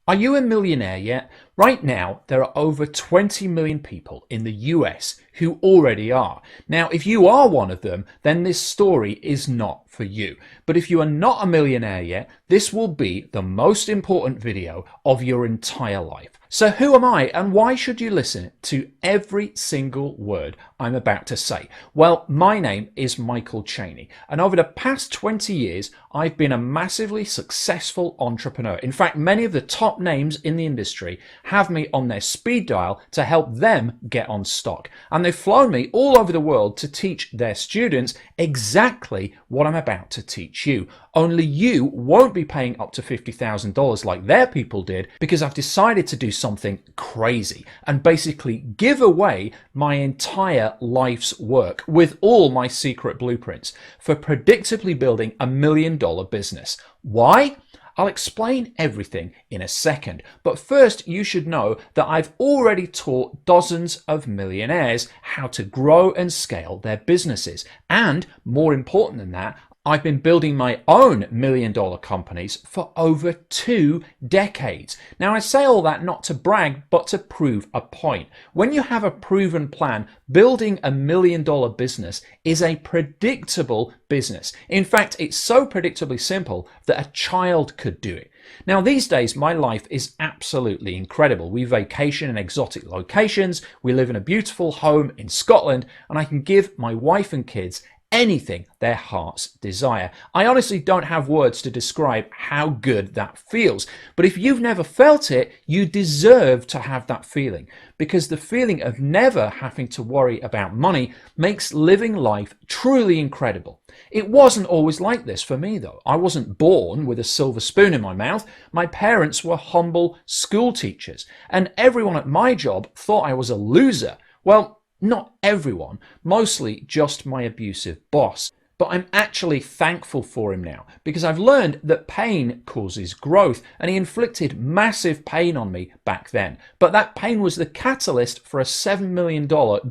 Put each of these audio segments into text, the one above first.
Are you a millionaire yet? Right now, there are over 20 million people in the US who already are. Now, if you are one of them, then this story is not for you. But if you are not a millionaire yet, this will be the most important video of your entire life. So who am I and why should you listen to every single word I'm about to say? Well, my name is Michael Cheney, and over the past 20 years, I've been a massively successful entrepreneur. In fact, many of the top names in the industry have me on their speed dial to help them get on stock. And they've flown me all over the world to teach their students exactly what I'm about to teach you. Only you won't be paying up to $50,000 like their people did, because I've decided to do something crazy and basically give away my entire life's work with all my secret blueprints for predictably building $1 million business. Why? I'll explain everything in a second, but first you should know that I've already taught dozens of millionaires how to grow and scale their businesses, and more important than that, I've been building my own $1 million companies for over 2 decades. Now, I say all that not to brag, but to prove a point. When you have a proven plan, building $1 million business is a predictable business. In fact, it's so predictably simple that a child could do it. Now, these days, my life is absolutely incredible. We vacation in exotic locations, we live in a beautiful home in Scotland, and I can give my wife and kids anything their hearts desire. I honestly don't have words to describe how good that feels. But if you've never felt it, you deserve to have that feeling, because the feeling of never having to worry about money makes living life truly incredible. It wasn't always like this for me, though. I wasn't born with a silver spoon in my mouth. My parents were humble school teachers, and everyone at my job thought I was a loser. Well, not everyone, mostly just my abusive boss. But I'm actually thankful for him now, because I've learned that pain causes growth, and he inflicted massive pain on me back then. But that pain was the catalyst for a $7 million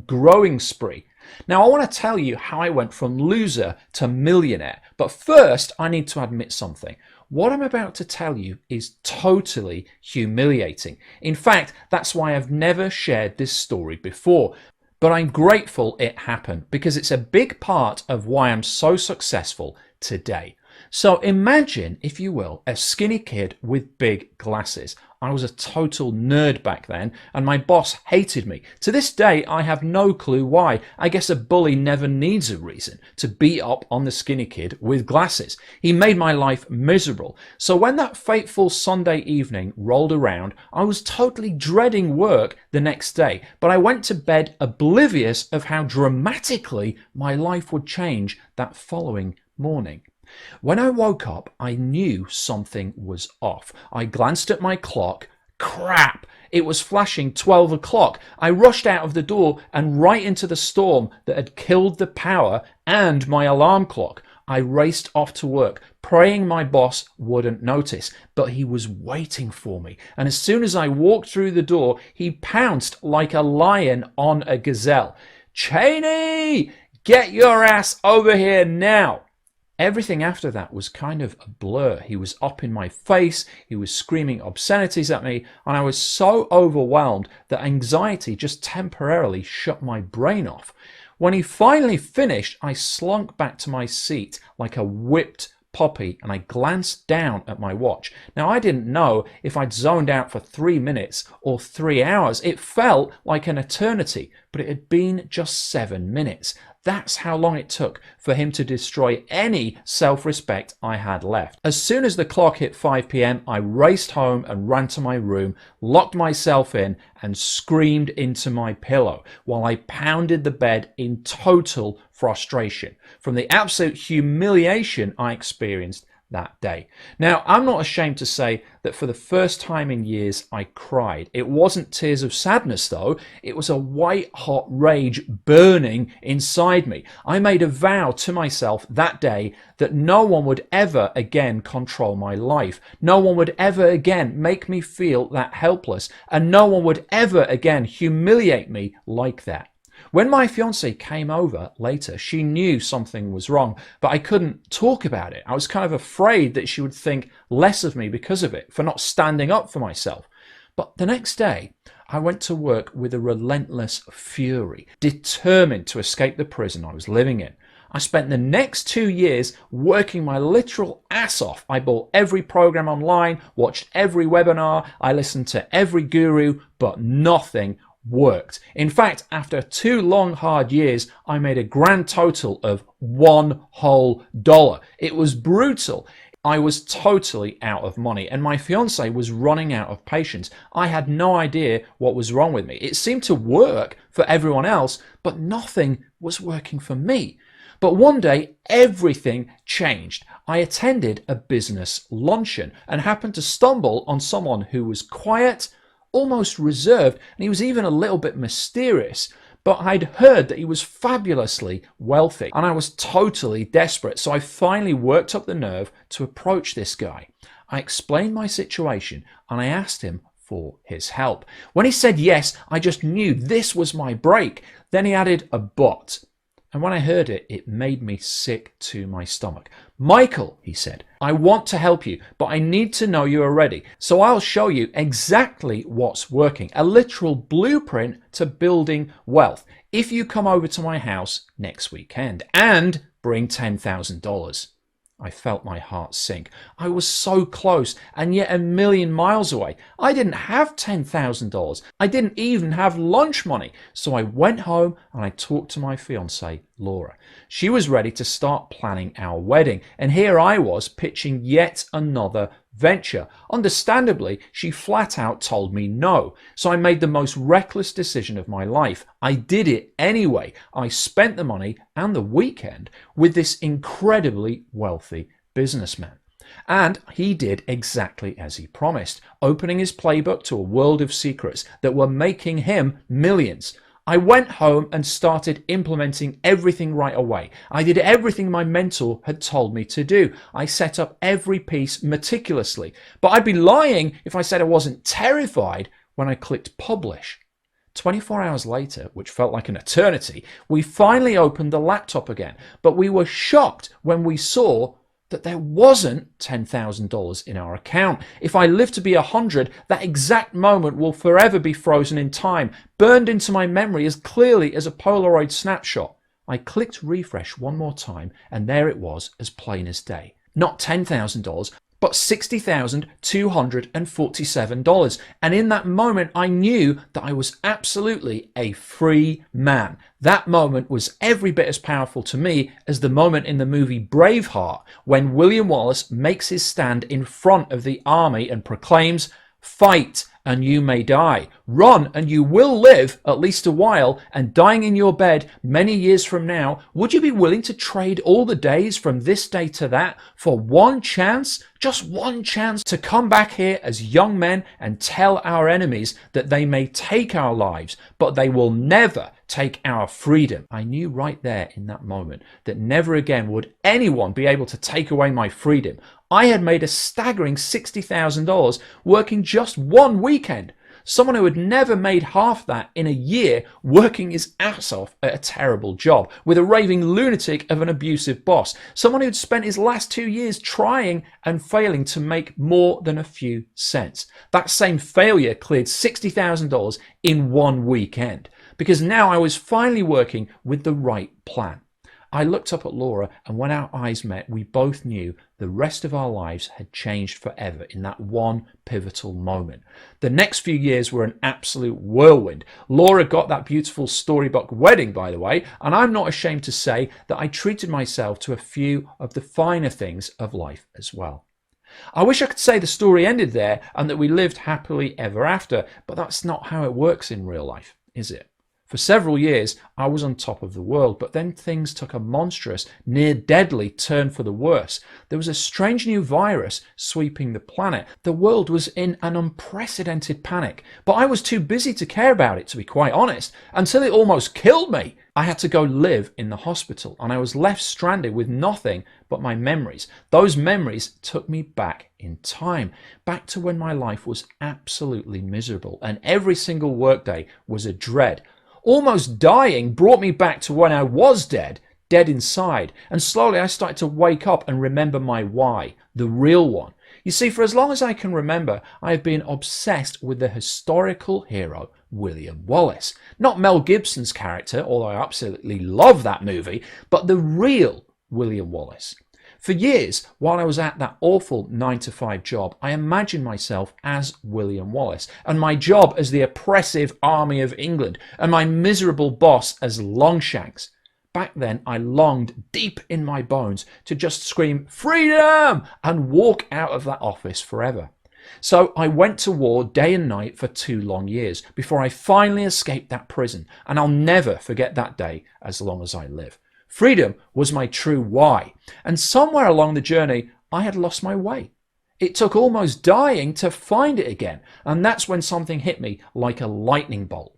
growing spree. Now, I want to tell you how I went from loser to millionaire. But first, I need to admit something. What I'm about to tell you is totally humiliating. In fact, that's why I've never shared this story before. But I'm grateful it happened, because it's a big part of why I'm so successful today. So imagine, if you will, a skinny kid with big glasses. I was a total nerd back then, and my boss hated me. To this day, I have no clue why. I guess a bully never needs a reason to beat up on the skinny kid with glasses. He made my life miserable. So when that fateful Sunday evening rolled around, I was totally dreading work the next day, but I went to bed oblivious of how dramatically my life would change that following morning. When I woke up, I knew something was off. I glanced at my clock. Crap! It was flashing 12 o'clock. I rushed out of the door and right into the storm that had killed the power and my alarm clock. I raced off to work, praying my boss wouldn't notice, but he was waiting for me. And as soon as I walked through the door, he pounced like a lion on a gazelle. "Cheney, get your ass over here now!" Everything after that was kind of a blur. He was up in my face, he was screaming obscenities at me, and I was so overwhelmed that anxiety just temporarily shut my brain off. When he finally finished, I slunk back to my seat like a whipped puppy, and I glanced down at my watch. Now, I didn't know if I'd zoned out for 3 minutes or 3 hours. It felt like an eternity, but it had been just 7 minutes. That's how long it took for him to destroy any self-respect I had left. As soon as the clock hit 5 p.m, I raced home and ran to my room, locked myself in, and screamed into my pillow while I pounded the bed in total frustration from the absolute humiliation I experienced that day. Now, I'm not ashamed to say that for the first time in years, I cried. It wasn't tears of sadness, though. It was a white-hot rage burning inside me. I made a vow to myself that day that no one would ever again control my life. No one would ever again make me feel that helpless, and no one would ever again humiliate me like that. When my fiance came over later, she knew something was wrong, but I couldn't talk about it. I was kind of afraid that she would think less of me because of it, for not standing up for myself. But the next day, I went to work with a relentless fury, determined to escape the prison I was living in. I spent the next 2 years working my literal ass off. I bought every program online, watched every webinar, I listened to every guru, but nothing worked. In fact, after 2 long, hard years, I made a grand total of $1 whole. It was brutal. I was totally out of money, and my fiance was running out of patience. I had no idea what was wrong with me. It seemed to work for everyone else, but nothing was working for me. But one day, everything changed. I attended a business luncheon and happened to stumble on someone who was quiet, almost reserved, and he was even a little bit mysterious. But I'd heard that he was fabulously wealthy, and I was totally desperate. So I finally worked up the nerve to approach this guy. I explained my situation and I asked him for his help. When he said yes, I just knew this was my break. Then he added a but. And when I heard it, it made me sick to my stomach. Michael, he said, I want to help you, but I need to know you are ready. So I'll show you exactly what's working, a literal blueprint to building wealth, if you come over to my house next weekend and bring $10,000. I felt my heart sink. I was so close and yet a million miles away. I didn't have $10,000. I didn't even have lunch money. So I went home and I talked to my fiancée, Laura. She was ready to start planning our wedding. And here I was pitching yet another venture. Understandably, she flat out told me no. So I made the most reckless decision of my life. I did it anyway. I spent the money and the weekend with this incredibly wealthy businessman. And he did exactly as he promised, opening his playbook to a world of secrets that were making him millions. I went home and started implementing everything right away. I did everything my mentor had told me to do. I set up every piece meticulously. But I'd be lying if I said I wasn't terrified when I clicked publish. 24 hours later, which felt like an eternity, we finally opened the laptop again. But we were shocked when we saw that there wasn't $10,000 in our account. If I live to be 100, that exact moment will forever be frozen in time, burned into my memory as clearly as a Polaroid snapshot. I clicked refresh one more time, and there it was, as plain as day. Not $10,000, but $60,247. And in that moment, I knew that I was absolutely a free man. That moment was every bit as powerful to me as the moment in the movie Braveheart, when William Wallace makes his stand in front of the army and proclaims, "Fight and you may die. Run and you will live at least a while, and dying in your bed many years from now, would you be willing to trade all the days from this day to that for one chance, just one chance to come back here as young men and tell our enemies that they may take our lives, but they will never take our freedom?" I knew right there in that moment that never again would anyone be able to take away my freedom. I had made a staggering $60,000 working just one weekend. Someone who had never made half that in a year working his ass off at a terrible job with a raving lunatic of an abusive boss. Someone who'd spent his last 2 years trying and failing to make more than a few cents. That same failure cleared $60,000 in one weekend, because now I was finally working with the right plan. I looked up at Laura, and when our eyes met, we both knew the rest of our lives had changed forever in that one pivotal moment. The next few years were an absolute whirlwind. Laura got that beautiful storybook wedding, by the way, and I'm not ashamed to say that I treated myself to a few of the finer things of life as well. I wish I could say the story ended there and that we lived happily ever after, but that's not how it works in real life, is it? For several years, I was on top of the world, but then things took a monstrous, near deadly turn for the worse. There was a strange new virus sweeping the planet. The world was in an unprecedented panic, but I was too busy to care about it, to be quite honest, until it almost killed me. I had to go live in the hospital, and I was left stranded with nothing but my memories. Those memories took me back in time, back to when my life was absolutely miserable, and every single workday was a dread. Almost dying brought me back to when I was dead inside. And slowly I started to wake up and remember my why, the real one. You see, for as long as I can remember, I have been obsessed with the historical hero, William Wallace. Not Mel Gibson's character, although I absolutely love that movie, but the real William Wallace. For years, while I was at that awful 9-to-5 job, I imagined myself as William Wallace, and my job as the oppressive army of England, and my miserable boss as Longshanks. Back then, I longed deep in my bones to just scream, "Freedom!" and walk out of that office forever. So I went to war day and night for 2 long years before I finally escaped that prison, and I'll never forget that day as long as I live. Freedom was my true why, and somewhere along the journey, I had lost my way. It took almost dying to find it again, and that's when something hit me like a lightning bolt.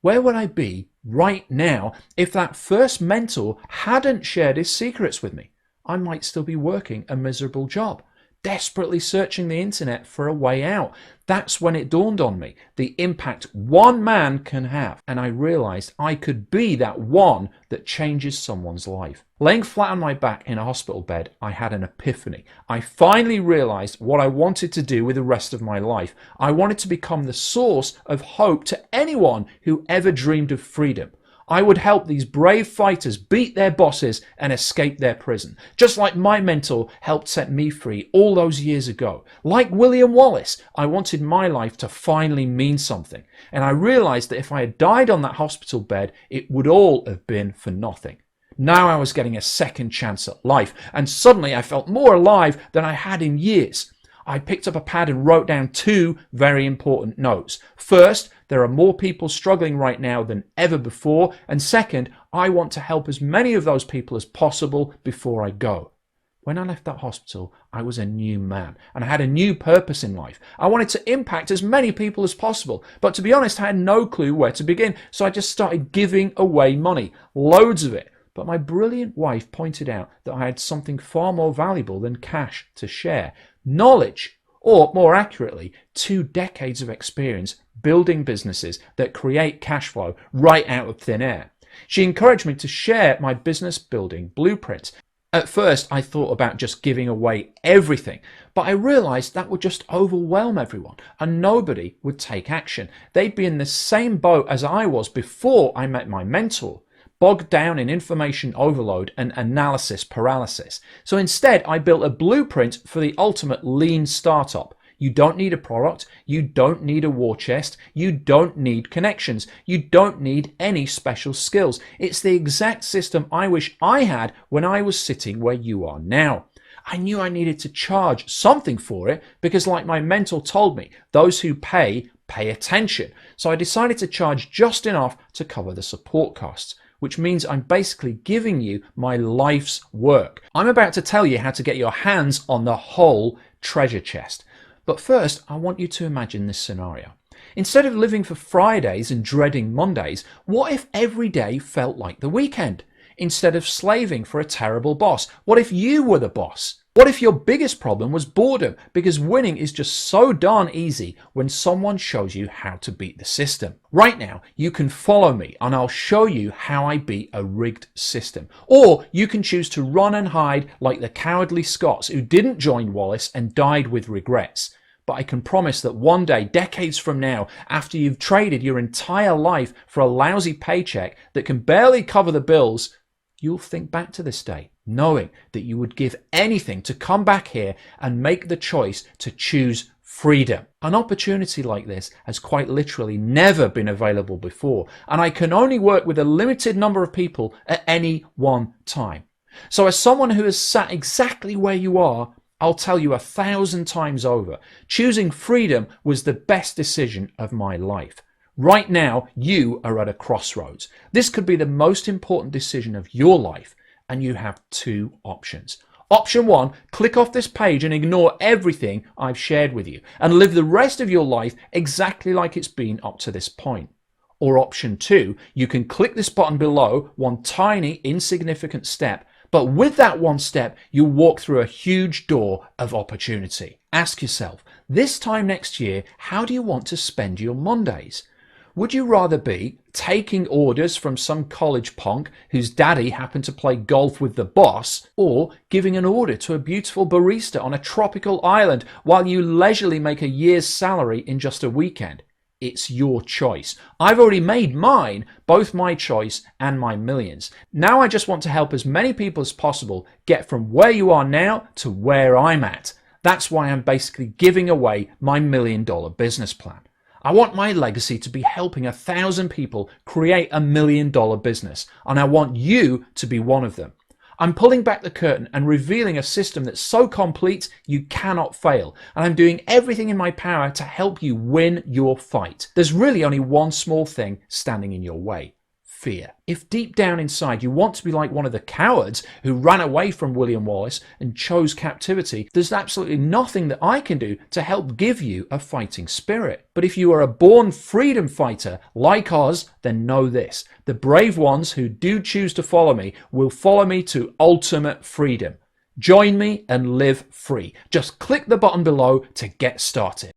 Where would I be right now if that first mentor hadn't shared his secrets with me? I might still be working a miserable job, desperately searching the internet for a way out. That's when it dawned on me, the impact one man can have. And I realized I could be that one that changes someone's life. Laying flat on my back in a hospital bed, I had an epiphany. I finally realized what I wanted to do with the rest of my life. I wanted to become the source of hope to anyone who ever dreamed of freedom. I would help these brave fighters beat their bosses and escape their prison, just like my mentor helped set me free all those years ago. Like William Wallace, I wanted my life to finally mean something, and I realized that if I had died on that hospital bed, it would all have been for nothing. Now I was getting a second chance at life, and suddenly I felt more alive than I had in years. I picked up a pad and wrote down 2 very important notes. First, there are more people struggling right now than ever before. And second, I want to help as many of those people as possible before I go. When I left that hospital, I was a new man and I had a new purpose in life. I wanted to impact as many people as possible. But to be honest, I had no clue where to begin. So I just started giving away money, loads of it. But my brilliant wife pointed out that I had something far more valuable than cash to share. Knowledge, or more accurately, 2 decades of experience building businesses that create cash flow right out of thin air. She encouraged me to share my business building blueprints. At first, I thought about just giving away everything, but I realized that would just overwhelm everyone and nobody would take action. They'd be in the same boat as I was before I met my mentor, bogged down in information overload and analysis paralysis. So instead, I built a blueprint for the ultimate lean startup. You don't need a product. You don't need a war chest. You don't need connections. You don't need any special skills. It's the exact system I wish I had when I was sitting where you are now. I knew I needed to charge something for it because, like my mentor told me, those who pay attention. So I decided to charge just enough to cover the support costs, which means I'm basically giving you my life's work. I'm about to tell you how to get your hands on the whole treasure chest. But first, I want you to imagine this scenario. Instead of living for Fridays and dreading Mondays, what if every day felt like the weekend? Instead of slaving for a terrible boss, what if you were the boss? What if your biggest problem was boredom? Because winning is just so darn easy when someone shows you how to beat the system. Right now, you can follow me and I'll show you how I beat a rigged system. Or you can choose to run and hide like the cowardly Scots who didn't join Wallace and died with regrets. But I can promise that one day, decades from now, after you've traded your entire life for a lousy paycheck that can barely cover the bills, you'll think back to this day, knowing that you would give anything to come back here and make the choice to choose freedom. An opportunity like this has quite literally never been available before, and I can only work with a limited number of people at any one time. So as someone who has sat exactly where you are, I'll tell you 1,000 times over, choosing freedom was the best decision of my life. Right now, you are at a crossroads. This could be the most important decision of your life, and you have 2 options. Option 1, click off this page and ignore everything I've shared with you and live the rest of your life exactly like it's been up to this point. Or option 2, you can click this button below, one tiny insignificant step, but with that one step, you'll walk through a huge door of opportunity. Ask yourself, this time next year, how do you want to spend your Mondays? Would you rather be taking orders from some college punk whose daddy happened to play golf with the boss, or giving an order to a beautiful barista on a tropical island while you leisurely make a year's salary in just a weekend? It's your choice. I've already made mine, both my choice and my millions. Now I just want to help as many people as possible get from where you are now to where I'm at. That's why I'm basically giving away my $1 million business plan. I want my legacy to be helping 1,000 people create a $1 million business, and I want you to be one of them. I'm pulling back the curtain and revealing a system that's so complete you cannot fail, and I'm doing everything in my power to help you win your fight. There's really only one small thing standing in your way: fear. If deep down inside you want to be like one of the cowards who ran away from William Wallace and chose captivity, there's absolutely nothing that I can do to help give you a fighting spirit. But if you are a born freedom fighter like Oz, then know this: the brave ones who do choose to follow me will follow me to ultimate freedom. Join me and live free. Just click the button below to get started.